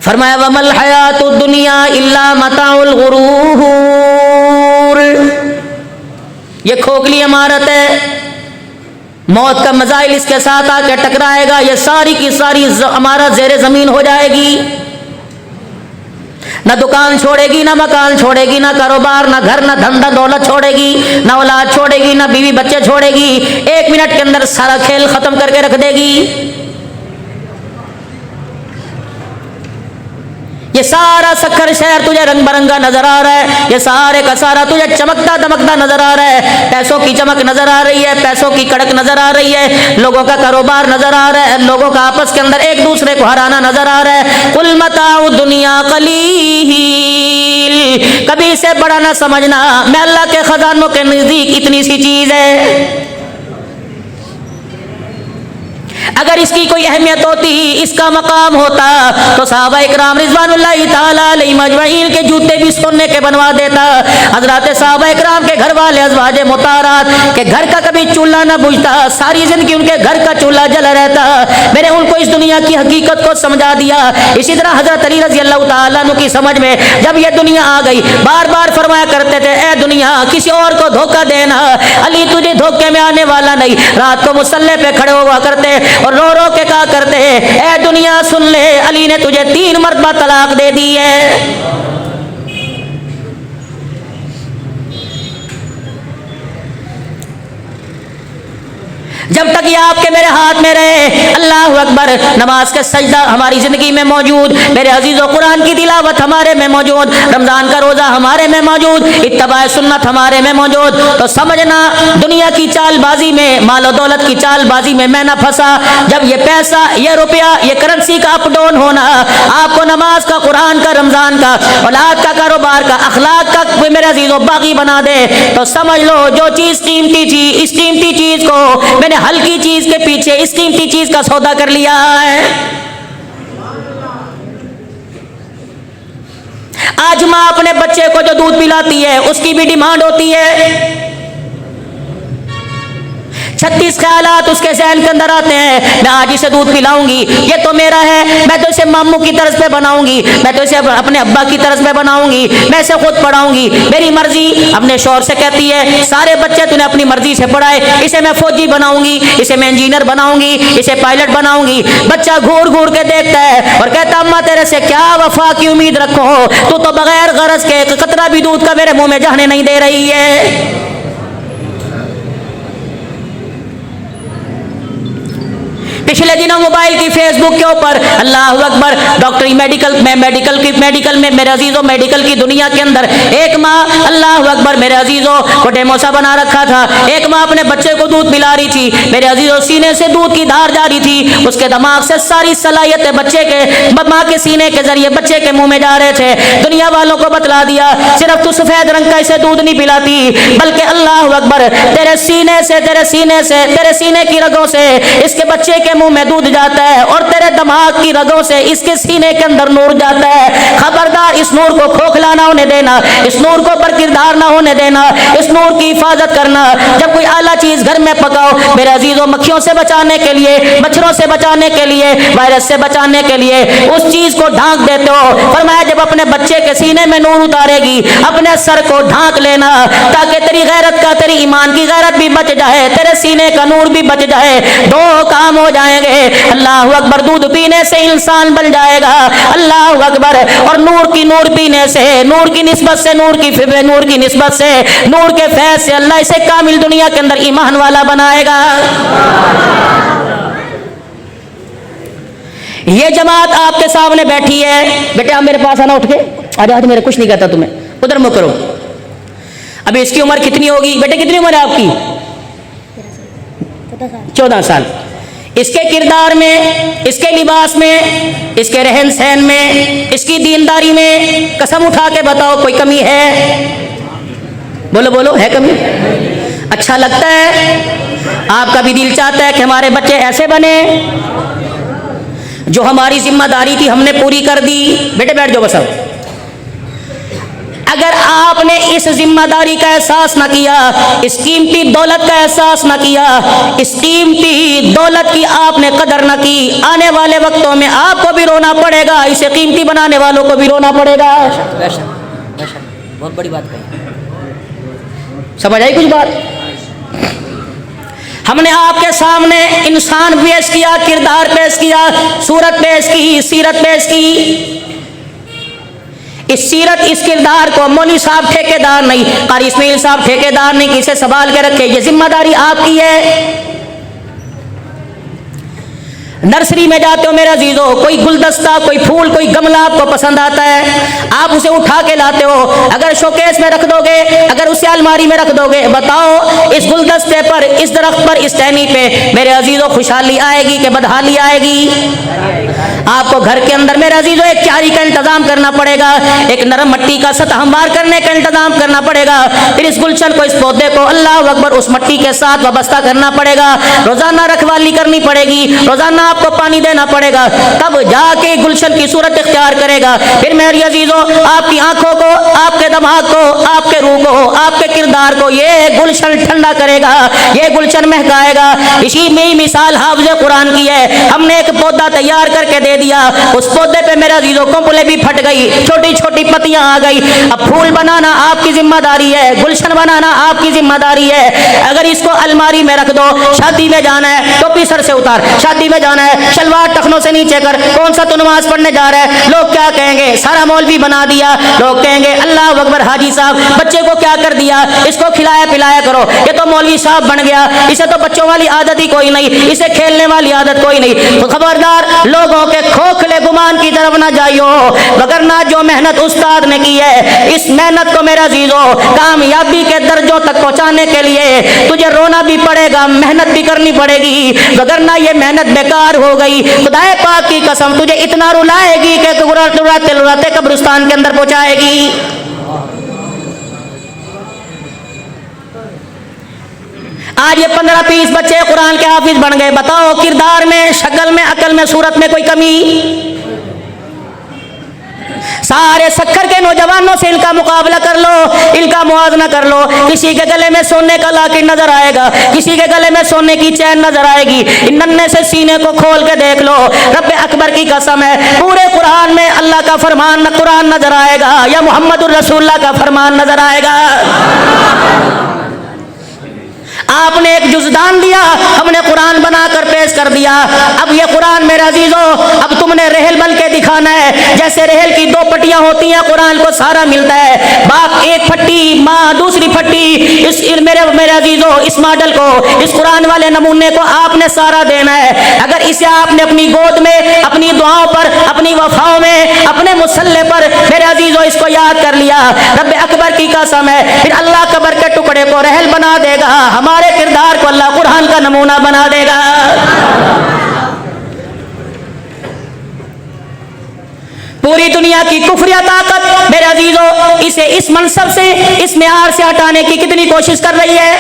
फरमाया वमल हयातुद दुनिया इल्ला मताउल गुरूर, ये खोखली इमारत है, मौत का मजाइल इसके साथ आकर टकराएगा, ये सारी की सारी इमारत ज़ेरे ज़मीन हो जाएगी। ना दुकान छोड़ेगी, ना मकान छोड़ेगी, ना कारोबार, ना घर, ना धंधा दौलत छोड़ेगी, ना औलाद छोड़ेगी, ना बीवी बच्चे छोड़ेगी। 1 मिनट के अंदर सारा खेल खत्म करके रख देगी। ये सारा सखर शहर तुझे रंग बिरंगा नजर आ रहा है, ये सारे का सारा तुझे चमकता दमकता नजर आ रहा है, पैसों की चमक नजर आ रही है, पैसों की कड़क नजर आ रही है, लोगों का कारोबार नजर आ रहा है, लोगों का आपस के अंदर एक दूसरे को हराना नजर आ रहा है। कुल मताउ दुनिया कलील, कभी इसे बड़ा ना समझना, मैं अल्लाह के खजानों के नजदीक इतनी सी चीज है। अगर इसकी कोई अहमियत होती, इसका मकाम होता, तो सहाबा इकराम रिज़वानुल्लाहि ताला अलैहिम अजमईन के जूते भी सोने के बनवा देता। हजरत सहाबा इकराम के घर वाले अज़वाजे मुताहरात के घर का कभी चूल्हा न बुझता, सारी जिंदगी उनके घर का चूल्हा जला रहता। मैंने उनको इस दुनिया की हकीकत को समझा दिया। इसी तरह हजरत अली रज़ी अल्लाह ताला अन्हु की समझ में जब ये दुनिया आ गई, बार बार फरमाया करते थे, ए दुनिया किसी और को धोखा देना, अली तुझे धोखे में आने वाला नहीं। रात को मुसल्ले पे खड़े हुआ करते और रो रो के कहा करते, ए दुनिया सुन ले, अली ने तुझे 3 मरतबा तलाक दे दी है। जब तक ये आपके मेरे हाथ में रहे, अल्लाह अकबर, नमाज का सजदा हमारी जिंदगी में मौजूद, मेरे अजीजों कुरान की तिलावत हमारे में मौजूद, रमजान का रोजा हमारे में मौजूद, इत्तबाए सुन्नत हमारे में मौजूद, तो समझना दुनिया की चालबाजी में, मालो दौलत की चालबाजी में मैं ना फंसा। जब ये पैसा, ये रुपया, ये करेंसी का अप डाउन होना आपको नमाज का, कुरान का, रमजान का, औलाद का, कारोबार का, अखलाक का मेरे अजीजों बागी बना दे, तो समझ लो जो चीज कीमती थी, इस कीमती चीज को मैंने हल्की चीज के पीछे इस कीमती चीज का सौदा कर लिया है। आज मां अपने बच्चे को जो दूध पिलाती है उसकी भी डिमांड होती है। 36 ख्यालात उसके ज़हन के अंदर आते हैं, मैं आज इसे दूध पिलाऊंगी, ये तो मेरा है, मैं तो इसे मामू की तरज पे बनाऊंगी, मैं तो इसे अपने अब्बा की तरज पे बनाऊंगी, मैं इसे खुद पढ़ाऊंगी, मेरी मर्जी। अपने शौहर से कहती है, सारे बच्चे तूने अपनी मर्जी से पढ़ाए, इसे मैं फौजी बनाऊंगी, इसे मैं इंजीनियर बनाऊंगी, इसे पायलट बनाऊंगी। बच्चा घूर घूर के देखता है और कहता, अम्मा तेरे से क्या वफा की उम्मीद रखो, तू तो बगैर गरज के एक कतरा भी दूध का मेरे मुंह में जाने नहीं दे रही है। पिछले दिनों मोबाइल की फेसबुक के ऊपर, अल्लाह अकबर, डॉक्टरी मेडिकल में मेरे अजीजों, मेडिकल की दुनिया के अंदर एक माँ, अल्लाह अकबर मेरे अजीजों, को डेमोसा बना रखा था। एक माँ अपने बच्चे को दूध पिला रही थी, मेरे अजीजों सीने से दूध की धार जा रही थी, उसके दिमाग से सारी सलाहियतें बच्चे के, माँ के सीने के जरिए बच्चे के मुंह में जा रहे थे। दुनिया वालों को बतला दिया, सिर्फ तू सफेद रंग का इसे दूध नहीं पिलाती, बल्कि अल्लाह अकबर तेरे सीने से, तेरे सीने की रगों से इसके बच्चे के मुंह में दूध जाता है और तेरे दिमाग की रगों से इसके सीने के अंदर नूर जाता है। खबरदार इस नूर को खोखला ना होने देना, इस नूर को बरकिरदार ना होने देना, इस नूर की हिफाजत करना। जब कोई आला चीज घर में पकाओ, मेरे अजीजों, मक्खियों से बचाने के लिए, मच्छरों से बचाने के लिए, वायरस से बचाने के लिए उस चीज को ढांक देते हो। फरमाया जब अपने बच्चे के सीने में नूर उतारेगी, अपने सर को ढांक लेना, ताकि तेरी गैरत का, तेरी ईमान की गैरत भी बच जाए, तेरे सीने का नूर भी बच जाए। 2 काम हो जाएंगे, अल्लाह अकबर, दूध पीने से इंसान बन जाएगा, अल्लाह अकबर, और नूर पीने से, नूर की निस्बत से, नूर की निस्बत से, नूर के फैज़ से अल्लाह इसे कामिल दुनिया के अंदर ईमान वाला बनाएगा। ये जमात आपके सामने बैठी है, बेटे आप मेरे पास आना, उठ के आज मेरे कुछ नहीं कहता, तुम्हें उधर मुँह करो। अभी इसकी उम्र कितनी होगी बेटे, कितनी उम्र है आपकी? 14 साल। इसके किरदार में, इसके लिबास में, इसके रहन सहन में, इसकी दीनदारी में कसम उठा के बताओ कोई कमी है? बोलो बोलो, है कमी? अच्छा लगता है? आपका भी दिल चाहता है कि हमारे बच्चे ऐसे बने? जो हमारी जिम्मेदारी थी हमने पूरी कर दी। बेटे बैठ जाओ बस। अब अगर आपने इस जिम्मेदारी का एहसास ना किया, इस कीमती दौलत का एहसास ना किया, इस कीमती दौलत की आपने कदर ना की, आने वाले वक्तों में आपको भी रोना पड़ेगा, इसे कीमती बनाने वालों को भी रोना पड़ेगा। बहुत बड़ी बात कही। समझ आई कुछ बात? हमने आपके सामने इंसान पेश किया, किरदार पेश किया, सूरत पेश की, सीरत पेश की। इस सीरत, इस किरदार को मौलवी साहब ठेकेदार नहीं, कारी इस्माइल साहब ठेकेदार नहीं, किसे संभाल के रखे, ये जिम्मेदारी आपकी है। नर्सरी में जाते हो मेरे अजीजों, कोई गुलदस्ता, कोई फूल, कोई गमला आपको पसंद आता है, आप उसे उठा के लाते हो, अगर शोकेस में रख दोगे, अगर उसे अलमारी में रख दोगे, बताओ इस गुलदस्ते पर, इस दरख्त पर, इस टहनी पे मेरे अजीजों खुशहाली आएगी कि बदहाली आएगी? आपको घर के अंदर मेरे अजीजों एक क्यारी का इंतजाम करना पड़ेगा, एक नरम मिट्टी का सतह हमवार करने का इंतजाम करना पड़ेगा, फिर इस गुलशन को, इस पौधे को अल्लाह अकबर उस मिट्टी के साथ वाबस्ता करना पड़ेगा, रोजाना रखवाली करनी पड़ेगी, रोजाना आपको पानी देना पड़ेगा, तब जाके गुलशन की सूरत इख्तियार करेगा। फिर मेरे अजीजों, आपकी आंखों को, आपके दिमाग को, आपके रूह को, आपके किरदार को ये गुलशन ठंडा करेगा, ये गुलशन महकाएगा। इसी में ही मिसाल हाफिज़ कुरान की है। हमने एक पौधा तैयार करके दे दिया, उस पौधे पे मेरे अजीजों कोंपले भी फट गई, छोटी छोटी पत्तियां आ गई। अब फूल बनाना आपकी जिम्मेदारी है, गुलशन बनाना आपकी जिम्मेदारी है। अगर इसको अलमारी में रख दो, शादी में जाना है टोपी सर से उतार, शादी में जाना है शलवार टखनों से नीचे कर, कौन सा तो नमाज पढ़ने जा रहा है, लोग क्या कहेंगे, सारा मौलवी बना दिया, लोग कहेंगे अल्लाह अकबर हाजी साहब बच्चे को क्या कर दिया, इसको खिलाया पिलाया करो, ये तो मौलवी साहब बन गया, इसे तो बच्चों वाली आदत ही कोई नहीं, इसे खेलने वाली आदत कोई नहीं। तो खबरदार लोगों के खोखले गुमान की तरफ ना जाइयो, वगरना जो मेहनत उस्ताद ने की है, इस मेहनत को मेरा अजीजों कामयाबी के दर्जों तक पहुंचाने के लिए तुझे रोना भी पड़ेगा, मेहनत भी करनी पड़ेगी, वगरना ये मेहनत बेकार हो गई। खुदाए पाक की कसम तुझे इतना रुलाएगी कि रुलाते रुलाते कब्रिस्तान के अंदर पहुंचाएगी। आज ये 15-20 बच्चे कुरान के हाफिज बन गए, बताओ किरदार में, शक्ल में, अकल में, सूरत में कोई कमी? सारे सक्कर के नौजवानों से इनका मुकाबला कर लो, इनका मुआवजा कर लो, किसी के गले में सोने का लाकिर नजर आएगा, किसी के गले में सोने की चैन नजर आएगी, इन नन्हे से सीने को खोल के देख लो, रब्बे अकबर की कसम है पूरे कुरान में अल्लाह का फरमान कुरान नजर आएगा या मुहम्मदुर रसूलुल्लाह का फरमान नजर आएगा। आपने एक जुज़दान दिया, हमने कुरान बनाकर पेश कर दिया। अब ये कुरान मेरे अजीजों, अब तुमने रेहल बल के दिखाना है, जैसे रेहल की 2 पट्टियां होती हैं, कुरान को सारा मिलता है, बाप एक फट्टी, माँ दूसरी फट्टी। इस मेरे अजीजों, इस मॉडल को, इस कुरान वाले नमूने को आपने सारा देना है। अगर इसे आपने अपनी गोद में, अपनी दुआओं पर, अपनी वफाओं में, अपने मुसल्ले पर मेरे अजीजों इसको याद कर लिया, रब्बे अकबर की कसम है फिर अल्लाह कब्र के टुकड़े को रेहल बना देगा, हमारे किरदार को अल्लाह कुरान का नमूना बना देगा। पूरी दुनिया की कुफरिया ताकत मेरे अजीजों इसे इस मनसब से, इस मेयार से हटाने की कितनी कोशिश कर रही है।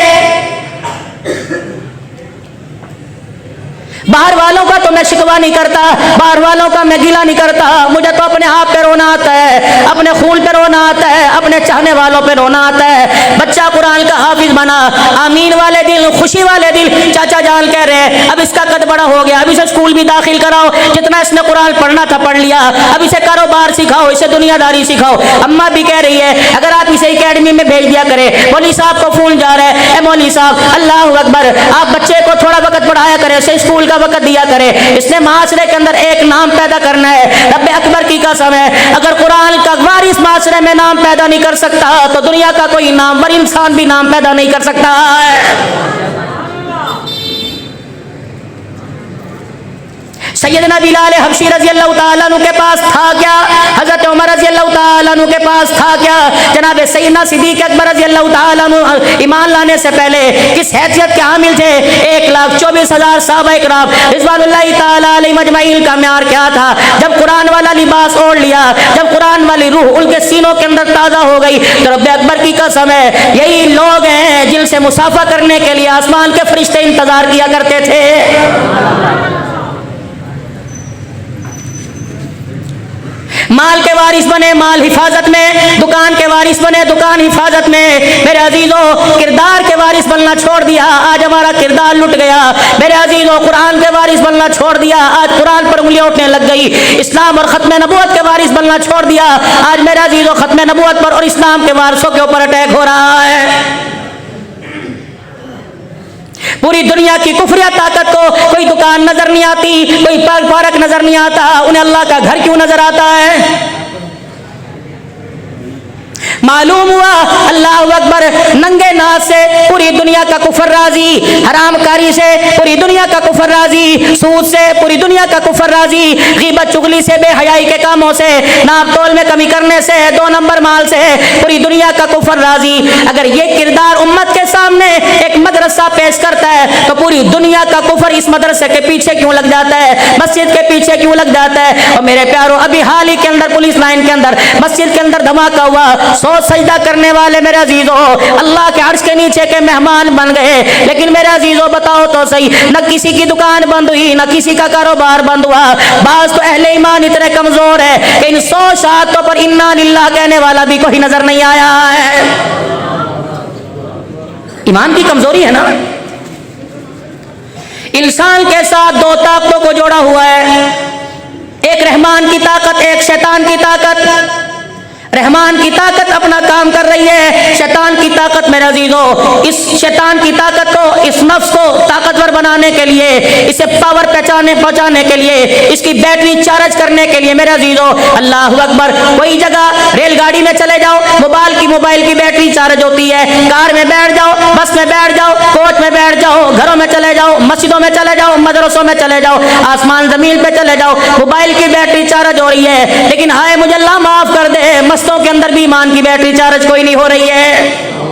बाहर वालों का तो मैं शिकवा नहीं करता, बाहर वालों का मैं गिला नहीं करता, मुझे तो अपने आप पे रोना आता है, अपने खून पे रोना आता है, अपने चाहने वालों पे रोना आता है। बच्चा कुरान का हाफिज बना, आमीन वाले दिल, खुशी वाले दिल, चाचा जान कह रहे हैं अब इसका कद बड़ा हो गया, अब इसे स्कूल भी दाखिल कराओ, जितना इसने कुरान पढ़ना था पढ़ लिया, अब इसे कारोबार सिखाओ, इसे दुनियादारी सिखाओ। अम्मा भी कह रही है अगर आप इसे एकेडमी में भेज दिया करे, मौलवी साहब को फोन जा रहा है, मौलवी साहब अल्लाह अकबर आप बच्चे को थोड़ा वक्त पढ़ाया करें, से स्कूल वक्त दिया करे, इसने माशरे के अंदर एक नाम पैदा करना है। रब्बे अकबर की कसम है अगर कुरान का वारिस माशरे में नाम पैदा नहीं कर सकता तो दुनिया का कोई नामवर इंसान भी नाम पैदा नहीं कर सकता है। सैयदना बिलाल हबशी रजी अल्लाह ताला अन्हु के पास था क्या? हजरत उमर रजी अल्लाह ताला अन्हु के पास था क्या? जनाब सैयदना सिद्दीक अकबर रजी अल्लाह ताला अन्हु ईमान लाने से पहले किस हैसियत के हामिल थे? 1,24,000 सहाबा इकराम रिज़वानुल्लाहि ताला अलैहिम अजमईन का म्यार क्या था? जब कुरान वाला लिबास ओढ़ लिया, जब कुरान वाली रूह उनके सीनों के अंदर ताज़ा हो गई तो रब्बे अकबर की कसम है यही लोग हैं जिनसे मुसाफा करने के लिए आसमान के फरिश्ते इंतजार किया करते थे। माल के वारिस बने माल हिफाजत में, दुकान के वारिस बने दुकान हिफाजत में। मेरे अजीजों किरदार के वारिस बनना छोड़ दिया, आज हमारा किरदार लुट गया। मेरे अजीजों कुरान के वारिस बनना छोड़ दिया, आज कुरान पर उंगलियां उठने लग गई। इस्लाम और खत्म नबूवत के वारिस बनना छोड़ दिया, आज मेरे अजीजों खत्म नबूवत पर और इस्लाम के वारिसों के ऊपर अटैक हो रहा है। पूरी दुनिया की कुफरिया ताकत को कोई दुकान नजर नहीं आती, कोई पार्क नजर नहीं आता, उन्हें अल्लाह का घर क्यों नजर आता है? मालूम हुआ अल्लाह अकबर नंगे नाच से पूरी दुनिया का कुफर राजी, हरामकारी से पूरी दुनिया का कुफर राजी, सूद से पूरी दुनिया का कुफर राजी, गीबत चुगली से बेहयाई के कामों से, नाप तोल में कमी करने से, 2 नंबर माल से पूरी दुनिया का कुफर राजी। अगर ये किरदार उम्मत के सामने एक मदरसा पेश करता है तो पूरी दुनिया का कुफर इस मदरसे के पीछे क्यों लग जाता है, मस्जिद के पीछे क्यों लग जाता है? और मेरे प्यारों अभी हाल ही के अंदर पुलिस लाइन के अंदर मस्जिद के अंदर धमाका हुआ, 100 सजदा करने वाले मेरे अजीजों अल्लाह के अर्श के नीचे के मेहमान बन गए। लेकिन मेरे अजीजों बताओ तो सही, न किसी की दुकान बंद हुई, न किसी का कारोबार बंद हुआ। बाज तो अहले ईमान इतने कमजोर है कि इन 100 शहादतों पर इन्ना लिल्लाह कहने वाला भी कोई नजर नहीं आया है। ईमान की कमजोरी है ना। इंसान के साथ 2 ताकतों को जोड़ा हुआ है, एक रहमान की ताकत, एक शैतान की ताकत। रहमान की ताकत अपना काम कर रही है, शैतान की ताकत मेरे अजीजों, इस शैतान की ताकत को, इस नफ्स को ताकतवर बनाने के लिए, इसे पावर पहुंचाने के लिए, इसकी बैटरी चार्ज करने के लिए मेरे अजीजों अल्लाह अकबर, कोई जगह रेलगाड़ी में चले जाओ, मोबाइल की बैटरी चार्ज होती है, कार में बैठ जाओ, बस में बैठ जाओ, कोच में बैठ जाओ, घरों में चले जाओ, मस्जिदों में चले जाओ, मदरसों में चले जाओ, आसमान जमीन पे चले जाओ, मोबाइल की बैटरी चार्ज हो रही है। लेकिन हाय मुझे अल्लाह माफ कर दे, मस्तों के अंदर भी ईमान की बैटरी चार्ज कोई नहीं हो रही है।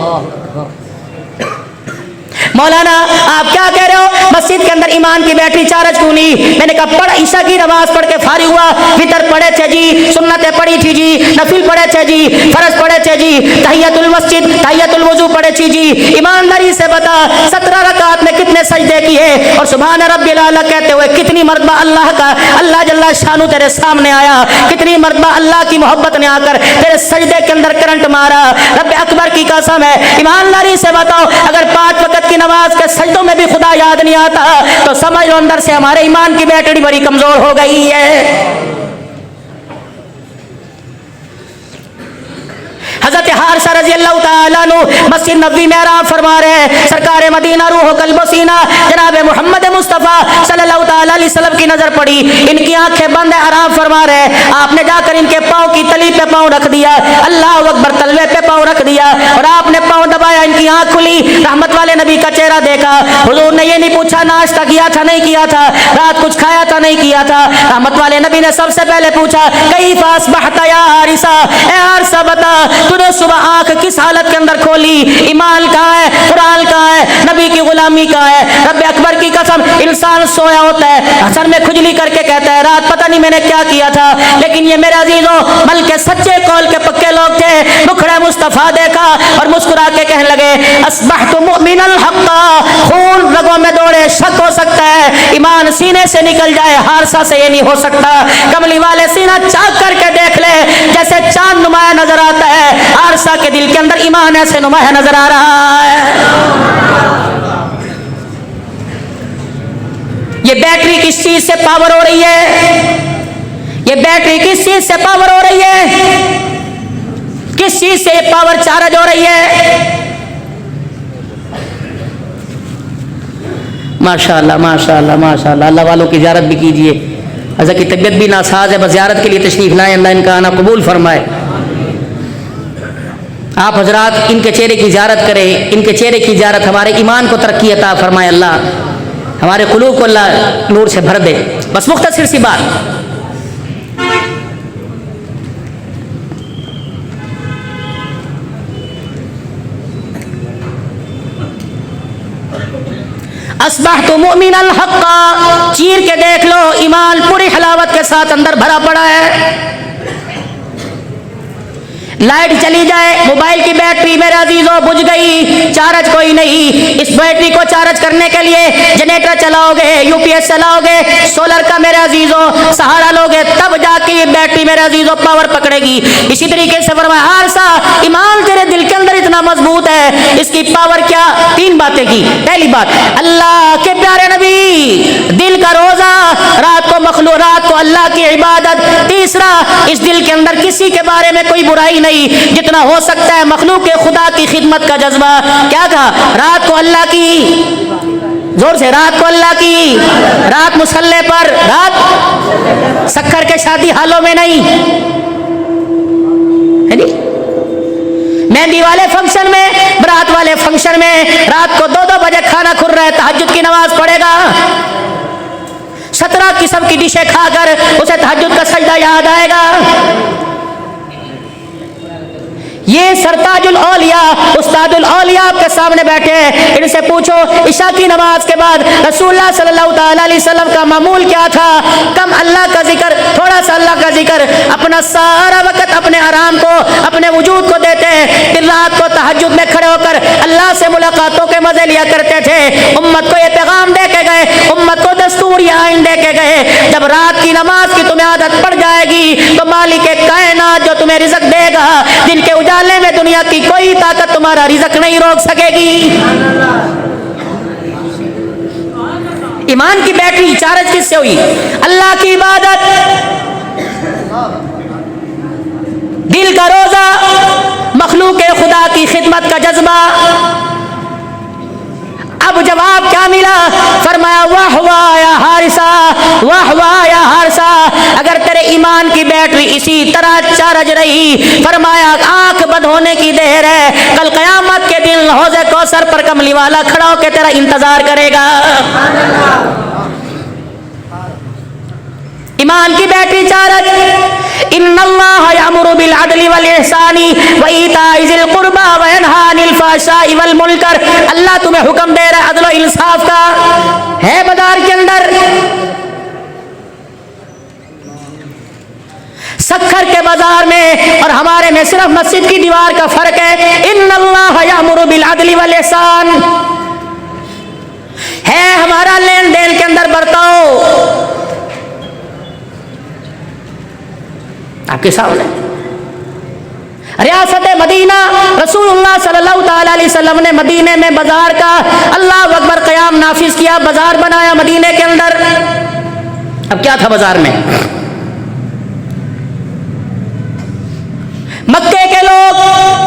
मौलाना आप क्या कह रहे हो, मस्जिद के अंदर ईमान की बैटरी चार्ज क्यों नहीं? मैंने कहा पढ़, ईशा की नमाज पढ़ के फारिग हुआ, वितर पढ़े थे जी, सुन्नतें पढ़ी थी जी, नफिल पढ़े थे जी, फर्ज पढ़े थे जी, तहियतुल मस्जिद तहियतुल वुजू पढ़े थी जी। ईमानदारी से बता 17 रकात में कितने सजदे किए और सुभान रब्बिल आला कहते हुए कितनी मरतबा अल्लाह जल्ला शानु तेरे सामने आया, कितनी मरतबा अल्लाह की मोहब्बत ने आकर तेरे सजदे के अंदर करंट मारा। रब अकबर की कसम है, ईमानदारी से बताओ अगर 5 वक्त की नमाज के सजदों में भी खुदा याद नहीं आता तो समझ लो अंदर से हमारे ईमान की बैटरी बड़ी कमजोर हो गई है। हजरत हारिसा रजी अल्लाह ताला अन्हु मस्जिद नबवी में आराम फरमा रहे हैं, सरकार मदीना रूह कल्ब सीना जनाब मोहम्मद मुस्तफ़ा सल्लल्लाहु ताला अलैहि वसल्लम की नजर पड़ी, इनकी आंखें बंद है, आराम फरमा रहे हैं। आपने जाकर इनके पांव की तली पे पांव रख दिया, अल्लाह अकबर, तलवे पे पांव रख दिया और आपने पांव दबाया, इनकी आंख खुली, रहमत वाले नबी का चेहरा देखा। हुजूर ने ये नहीं पूछा नाश्ता किया था नहीं किया था, रात कुछ खाया था नहीं किया था, रहमत वाले नबी ने सबसे पहले पूछा कैफ़ अस्बहता या हारिसा, ए हारिसा बता तूने सुबह आंख किस हालत के अंदर खोली, ईमान कहाँ है, कुरान कहाँ है, नबी की गुलामी कहाँ है? रब अकबर की कसम, इंसान सोया होता है, सर में खुजली करके कहता है रात पता नहीं मैंने क्या किया था, लेकिन ये मेरे अजीजों बल्कि सच्चे कौल के पक्के लोग थे। मुखड़े मुस्तफा देखा और मुस्कुरा के कहने लगे अस्बहतु मुमिनल हक्का, खून रगों में दौड़े, शक हो सकता है, ईमान सीने से निकल जाए, हारसा से ये नहीं हो सकता। कमली वाले सीना चाक करके देख ले, जैसे चांद नुमाया नजर आता है, हारसा के दिल के अंदर ईमान ऐसे नुमाया नजर आ रहा है। ये बैटरी किस चीज से पावर हो रही है? ये बैटरी किस चीज से पावर हो रही है? किस चीज से पावर चार्ज हो रही है? माशाअल्लाह माशाअल्लाह माशाअल्लाह, अल्लाह वालों की ज़ियारत भी कीजिए। हज़रत की तबीयत भी नासाज है, बस ज़ियारत के लिए तशरीफ़ लाएं, अल्लाह इनका आना कबूल फरमाए। आप हजरात इनके चेहरे की ज़ियारत करें, इनके चेहरे की ज़ियारत हमारे ईमान को तरक्की अता फरमाए, अल्लाह हमारे क़ुलूब को अल्लाह नूर से भर दे। बस मुख्तसर सी बात, अस्बहतु मुमिनल हक्का, चीर के देख लो, ईमान पूरी हलावत के साथ अंदर भरा पड़ा है। लाइट चली जाए, मोबाइल की बैटरी मेरे अजीजों बुझ गई, चार्ज कोई नहीं, इस बैटरी को चार्ज करने के लिए जनरेटर चलाओगे, यूपीएस चलाओगे, सोलर का मेरे अजीजों सहारा लोगे, तब जाके ये बैटरी मेरे अजीजों पावर पकड़ेगी। इसी तरीके से फरमाया हारसा, ईमान तेरे दिल के अंदर इतना मजबूत है, इसकी पावर क्या? तीन बातें की। पहली बात, अल्लाह के प्यारे नबी, दिल का रोजा, रात को मखलूक, रात को अल्लाह की इबादत। तीसरा, इस दिल के अंदर किसी के बारे में कोई बुराई नहीं, जितना हो सकता है मखलूक के खुदा की खिदमत का जज्बा। क्या कहा? रात को अल्लाह की, जोर से, रात को अल्लाह की, रात मुसल्ले पर, रात सक्कर के शादी हालों में नहीं है नी? मेहंदी वाले फंक्शन में, बारात वाले फंक्शन में, रात को 2-2 बजे खाना खुर रहा है, तहज्जुद की नमाज पढ़ेगा, 17 किस्म की डिशें खाकर उसे तहज्जुद का सजदा याद आएगा। ये सरताजुल औलिया, उस्तादुल औलिया आपके सामने बैठे हैं, इनसे पूछो इशा की नमाज के बाद रसूलुल्लाह सल्लल्लाहु अलैहि वसल्लम का मामूल क्या था? कम अल्लाह का जिक्र, थोड़ा सा अल्लाह का जिक्र, अपना सारा वक्त अपने आराम को, अपने वजूद को देते हैं, फिर रात को तहज्जुद में खड़े होकर अल्लाह से मुलाकातों के मजे लिया करते थे। उम्मत को ये पैगाम दे के गए, उम्मत को दस्तूर ये आइन दे के गए, जब रात की नमाज की तुम्हें आदत पड़ जाएगी तो मालिक कायनात जो तुम्हें रिज़्क देगा, जिनके उजाले में दुनिया की कोई ताकत तुम्हारा रिज़्क नहीं रोक सकेगी। ईमान की बैटरी चार्ज किससे हुई? अल्लाह की इबादत, दिल का रोजा, मखलूक खुदा की खिदमत का जज्बा। अब जवाब क्या मिला? फरमाया वाह वाह या हारिसा, वाह वाह या हारिसा, अगर तेरे ईमान की बैटरी इसी तरह चार्ज रही, फरमाया आंख बंद होने की देर है, कल कयामत के दिन हौज़े कौसर पर कमली वाला खड़ा होकर तेरा इंतजार करेगा। ईमान की बैटरी चार्ज। इन्नल्लाह यअमुरु बिल अदलि वल इहसानी व ईताइ ज़िल कुर्बा व यनहा अनिल फ़हशाइ वल मुनकर। अल्लाह तुम्हें हुक्म दे रहा है अदल व इंसाफ का। है बाजार के अंदर सक्खर के बाजार में और हमारे में सिर्फ मस्जिद की दीवार का फर्क है। इन्नल्लाह यअमुरु बिल अदलि वल इहसान है हमारा लेन देन के अंदर बर्ताव। आपके सामने रियासत मदीना, रसूलुल्लाह सल्लल्लाहु अलैहि वसल्लम ने मदीने में बाजार का अल्लाह अकबर क़याम नाफिज किया, बाजार बनाया मदीने के अंदर। अब क्या था बाजार में? मक्के के लोग,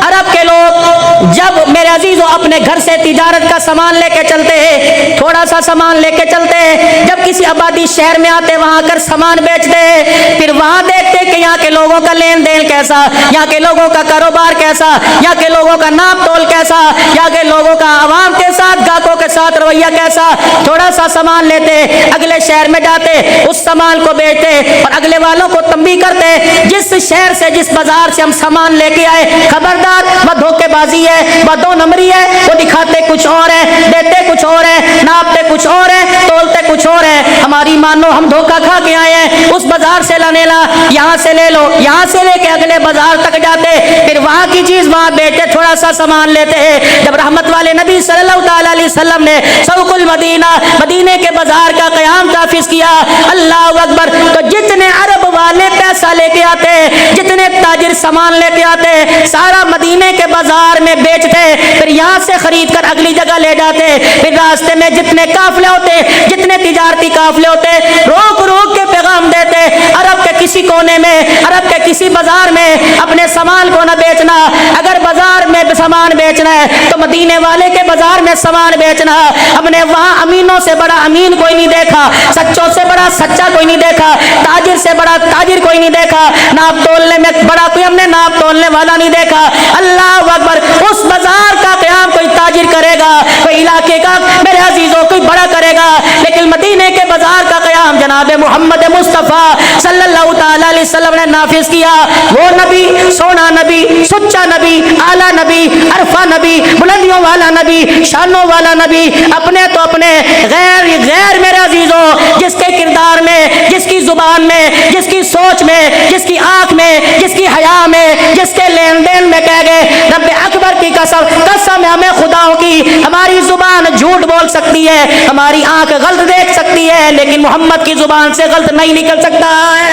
अरब के लोग जब मेरे अजीजों अपने घर से तिजारत का सामान लेके चलते हैं, थोड़ा सा सामान लेके चलते हैं, जब किसी आबादी शहर में आते वहां आकर सामान बेचते हैं, फिर वहां देखते कि यहाँ के लोगों का लेन देन कैसा, यहाँ के लोगों का कारोबार कैसा, यहाँ के लोगों का नाप तोल कैसा, यहाँ के लोगों का आवाम के साथ, गाहकों के साथ रवैया कैसा। थोड़ा सा सामान लेते, अगले शहर में जाते, उस सामान को बेचते और अगले वालों को तंबी करते, जिस शहर से, जिस बाजार से हम सामान लेके आए, खबरदार वह धोखेबाजी है, वह 2 नंबरी है, वो दिखाते कुछ और है, देते कुछ और है, नापते कुछ और है, तोलते कुछ और है। हमारी मानो हम धोखा खा के आए हैं, उस बाजार से लाने ला, यहाँ से ले लो, यहाँ से लेके अगले बाजार तक जाते, फिर वहां की चीज वहां बेचते, थोड़ा सा सामान लेते हैं। जब रहमत वाले नबी सल्लल्लाहु अलैहि वसल्लम ने सौकुल मदीना, मदीने के बाजार का क़याम नाफिज किया, अल्लाह अकबर, तो जितने अरब वाले पैसा लेके आते, जितने ताजिर सामान लेके आते, सारा मदीने के बाजार में बेचते, फिर यहाँ से खरीद कर अगली जगह ले जाते, फिर रास्ते में जितने काफले होते, जितने तिजारती काफले होते, रोक रोक के पैगाम देते, अरब के किसी कोने में, अरब के किसी बाजार में अपने सामान को न बेचना। अगर बाजार में सामान बेचना है तो मदीने वाले के बाजार में सामान बेचना। हमने वहाँ अमीनों से बड़ा अमीन कोई नहीं देखा, सच्चों से बड़ा सच्चा कोई नहीं देखा, ताजिर से बड़ा ताजिर कोई नहीं देखा, नाप तोलने में बड़ा कोई हमने नाप तोलने वाला नहीं देखा। अल्लाह अकबर, उस बाजार का क़याम कोई ताजिर करेगा, कोई इलाके का मेरे अजीजों कोई बड़ा करेगा, लेकिन मदीने के बाजार का क़याम जनाब मोहम्मद मुस्तफ़ा सल्लल्लाहु अलैहि वसल्लम ने नाफिज किया। वो नबी, सोना नबी, सच्चा नबी, आला नबी, अरफा नबी, बुलंदियों वाला नबी, शानों वाला नबी, अपने तो अपने, गैर गैर मेरे अजीजों, जिसके किरदार में, जिसकी जुबान में, जिसकी सोच में, जिसकी आंख में, जिसकी हया में, जिसके लेन देन में कह गए रब्बे अकबर की कसम, कसम है हमें खुदाओं की, हमारी जुबान झूठ बोल सकती है, हमारी आंख गलत देख सकती है, लेकिन मोहम्मद की जुबान से गलत नहीं निकल सकता है।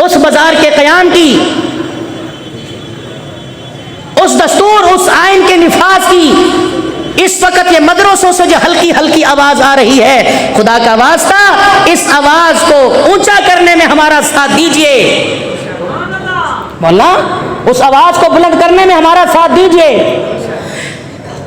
उस बाजार के कयाम की, उस दस्तूर, उस आइन के निफाज की इस वक्त ये मदरसों से जो हल्की हल्की आवाज आ रही है, खुदा का वास्ता इस आवाज को ऊंचा करने में हमारा साथ दीजिए मौला, उस आवाज को बुलंद करने में हमारा साथ दीजिए।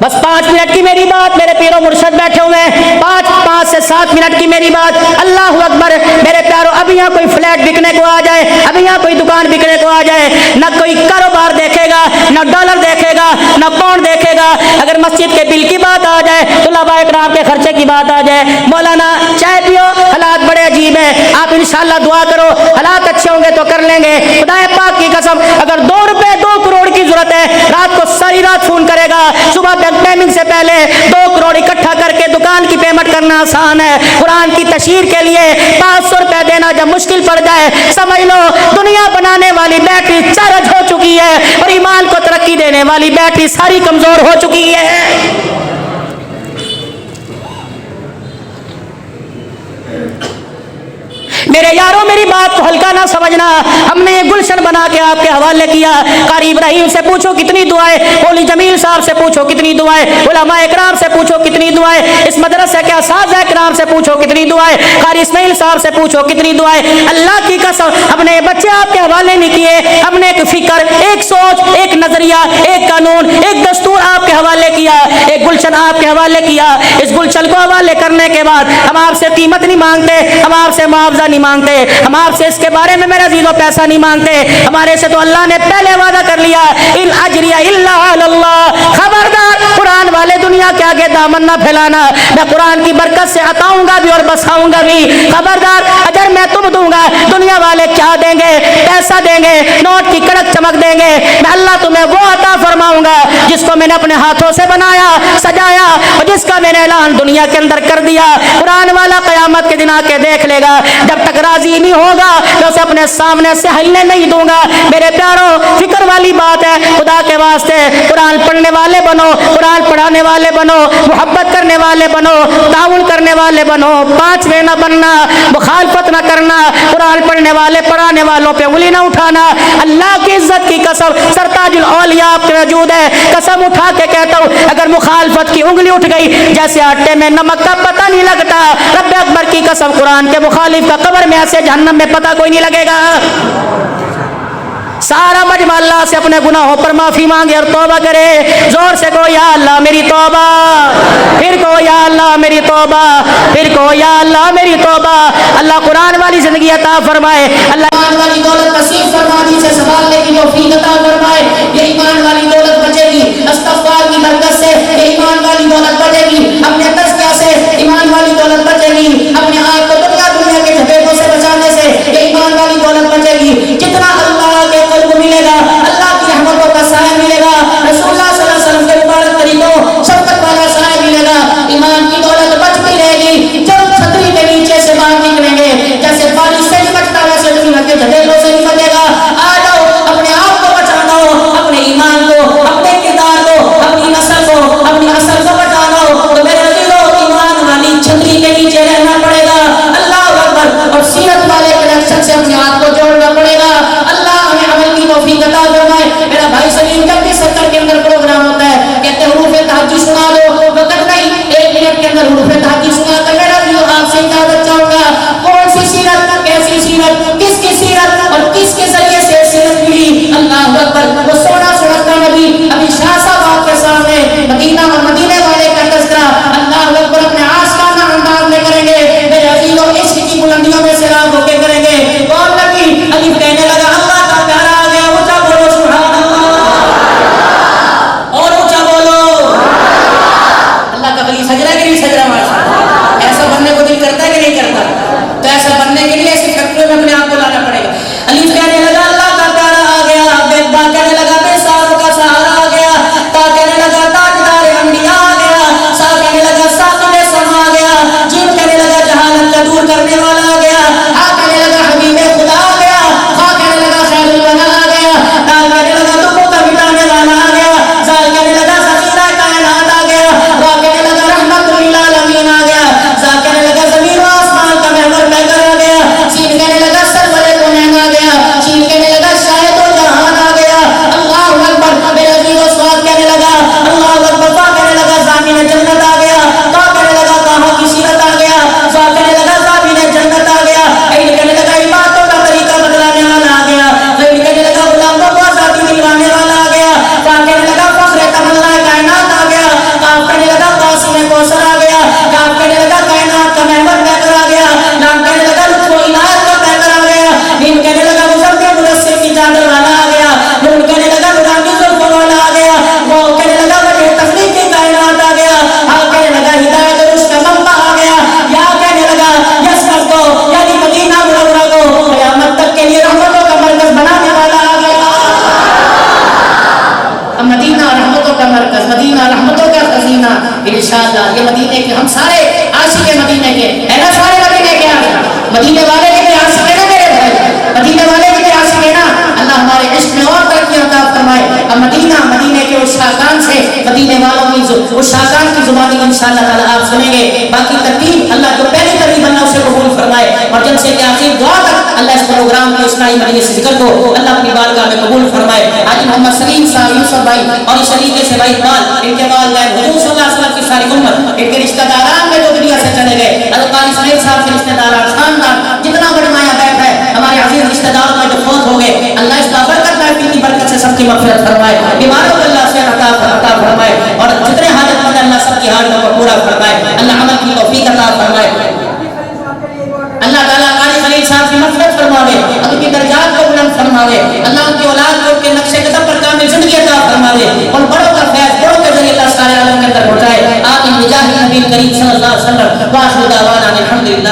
बस 5 मिनट की मेरी बात, मेरे पीरो मुर्शद बैठे हुए हैं, 5 से 7 मिनट की मेरी बात। अल्लाह अकबर मेरे प्यारो, अभी यहाँ कोई फ्लैट बिकने को आ जाए, अभी यहाँ कोई दुकान बिकने को आ जाए, ना कोई कारोबार देखेगा, ना डॉलर देखेगा, ना पाउंड देखेगा। अगर मस्जिद के बिल की बात आ जाए, तुलबा इकराम के खर्चे की बात आ जाए, मौलाना चाय पियो, हालात बड़े अजीब है, आप इंशाल्लाह दुआ करो, हालात अच्छे होंगे तो कर लेंगे। खुदा पाक की कसम, अगर 2 रुपए 2 करोड़ की जरूरत है, रात को सारी रात फोन करेगा, सुबह पेमेंट से पहले 2 करोड़ इकट्ठा करके दुकान की पेमेंट करना आसान है। कुरान की तशहीर के लिए 500 रुपए देना जब मुश्किल पड़ जाए, समझ लो दुनिया बनाने वाली बैटरी चार्ज हो चुकी है और ईमान को तरक्की देने वाली बैटरी सारी कमजोर हो चुकी है। मेरे यारों, मेरी बात को हल्का ना समझना, हमने ये गुलशन बना के आपके हवाले किया। कारी इब्राहिम से पूछो कितनी दुआएं, मौलवी जमील साहब से पूछो कितनी दुआएं, उलमा इकराम से पूछो कितनी दुआएं, इस मदरसे के असातिज़ा इकराम से पूछो कितनी दुआएं, कारी इस्माइल साहब से पूछो कितनी दुआएं। अल्लाह की कसम, हमने बच्चे आपके हवाले नहीं किए, हमने एक फिक्र, एक सोच, एक नजरिया, एक कानून, एक दस्तूर आपके हवाले किया, एक गुलशन आपके हवाले किया। इस गुलशन को हवाले करने के बाद हम आपसे कीमत नहीं मांगते, हम आपसे मुआवजा नहीं मांगते, हम आपसे इसके बारे में मेरा जीरो पैसा नहीं मांगते। हमारे से तो अल्लाह ने पहले वादा कर लिया, इन अजरिया इल्ला अल्लाह। खबरदार, कुरान वाले दुनिया के आगे दामन ना फैलाना, मैं कुरान की बरकत से अताऊंगा भी और बसाऊंगा भी। खबरदार, अगर मैं तुम दूंगा, दुनिया वाले क्या देंगे? पैसा देंगे, नोट की कड़क चमक देंगे। मैं अल्लाह तुम्हें वो अता फरमाऊंगा जिसको मैंने अपने हाथों से बनाया, सजाया और जिसका मैंने ऐलान दुनिया के अंदर कर दिया। कुरान वाला कयामत के दिन आके देख लेगा, जब तक राजी नहीं होगा तो उसे अपने सामने से हिलने नहीं दूंगा। मेरे प्यारों, फिक्र वाली बात है, खुदा के वास्ते कुरान पढ़ने वाले बनो, कुरान पढ़ाने वाले बनो, मोहब्बत करने वाले बनो, ताउन करने वाले बनो, 5वें न बनना, मुखालफत न करना, कुरान पढ़ने वाले पढ़ाने वालों पे उंगली न उठाना। अल्लाह की इज्जत की कसम, सरताजुल औलिया आपके मौजूद है, कसम उठा के कहता हूँ, अगर मुखालफत की उंगली उठ गई, जैसे आटे में नमक का पता नहीं लगता, रब्बे अकबर की कसम, कुरान के मुखालिफ का कब्र में ऐसे जहन्नम में पता कोई नहीं लगेगा। सारा मजमा अल्लाह से अपने गुनाहों पर माफी मांगे और तौबा करे। जोर से को या अल्लाह मेरी तौबा, फिर को या अल्लाह मेरी तौबा, फिर को या अल्लाह मेरी तौबा। अल्लाह कुरान वाली जिंदगी अता फरमाए, अल्लाह ईमान वाली दौलत नसीब फरमा दीजिए, संभालने की तौफीक अता फरमाए। ये ईमान वाली दौलत बचेगी इस्तग़फ़ार की बरकत से, ये ईमान वाली दौलत बचेगी अपने तज़किया से, ईमान वाली दौलत बचेगी अपने आप को दुनिया के झपेटों से बचाने से, ये ईमान वाली दौलत बचेगी। जितना अल्लाह के क़ुर्ब मिलेगा, अल्लाह की रहमतों का साया मिलेगा, रसूलुल्लाह सल्लल्लाहु अलैहि वसल्लम के मुबारक तरीकों शफ़क़त वाला साया मिलेगा, ईमान की दौलत बचती रहेगी। जब छतरी के नीचे से बाहर निकलेंगे, जैसे बारिश से निपटता वैसे दुनिया के झपेटों से निपटेगा। आ जाओ, अपने आप को बचाना हो, अपने ईमान को, अपने किरदार को, अपनी नस्ल को, अपनी नस्ल को बचाना हो तो मेरे अज़ीज़ों, ईमान वाली छतरी के नीचे रहना पड़ेगा। अल्लाह अकबर। और सीरत वाले कनेक्शन से अपने आप को जोड़ना पड़ेगा। अल्लाह हमें अमल की तौफीक अता फरमाए। मेरा भाई सलीम जब भी सत्तर के अंदर प्रोग्राम होता है, कहते हैं हुरूफ़े तहज्जुद सुना दो, वक्त नहीं, 1 मिनट के अंदर हुरूफ़े तहज्जुद सुना कर मेरा भी आपसे इजाजत चाहूंगा। कौन सी सीरत, कैसी सीरत, किसकी सीरत और किसके जरिए से सीरत मिली? अल्लाह अकबर। वो सोना सुनता नबी अभी शाह साहब आपके सामने मदीना और मदीने वाले का तज़किरा अल्लाह अकबर अपने आस्ताना अंदाज में करेंगे। मेरे अज़ीज़ों, इश्क की बुलंदियों में से रात होके मदीने वाले के आशिक है ना मेरे भाई, मदीने वाले के आशिक है ना, अल्लाह हमारे इश्क में और तरक्की अता फरमाए। अब मदीना, मदीने के उस शाकान से, मदीने वालों की उस शाकान की जुबानी इंशाअल्लाह ताला आप सुनेंगे। बाकी तरतीब अल्लाह जो पहली तरतीब अल्लाह उसे कबूल फरमाए और जलसे के आखिर दुआ तक अल्लाह इस प्रोग्राम के इस्लाही मजलिस जिक्र को अल्लाह अपनी बारगाह में कबूल फरमाए। हाजी मोहम्मद सलीम साहब यूसुफ भाई और इस शरीके से भाई इकबाल, इनके वालिदैन हुजूर सल्लल्लाहु अलैहि वसल्लम की सारी उम्मत, इनके रिश्तेदारान में जो दुनिया से चले गए, हज़रत काजी सुनील साहब के रिश्तेदार, खानदान, जितना बड़ा माया बैठ है हमारे अजीज रिश्तेदारों में जो फौत हो गए, अल्लाह इसका बरकत की बरकत से सबकी मग़फ़िरत फरमाए, बीमारों को अल्लाह से अता फरमाए और जितने हाजतमंद अल्लाह सबकी हाजतों को पूरा फरमाए, अल्लाह अमल की तौफीक अता फरमाए। अल्लाह ताला कारी खलील साहब की मग़फ़िरत फरमावे, उनकी दर्जात को बुलंद फरमावे, अल्लाह उनकी औलाद को उनके नक्शे कदम पर कामिल ज़िंदगी अता फरमावे और बड़ों का फैज़ बड़ों के ज़रिए अल्लाह सारे आलम के अंदर पहुंचाए। आमीन बिजाहि नबी करीम सल्लल्लाहु अलैहि वसल्लम। व आखिरु दावाना अनिल हम्दुलिल्लाह।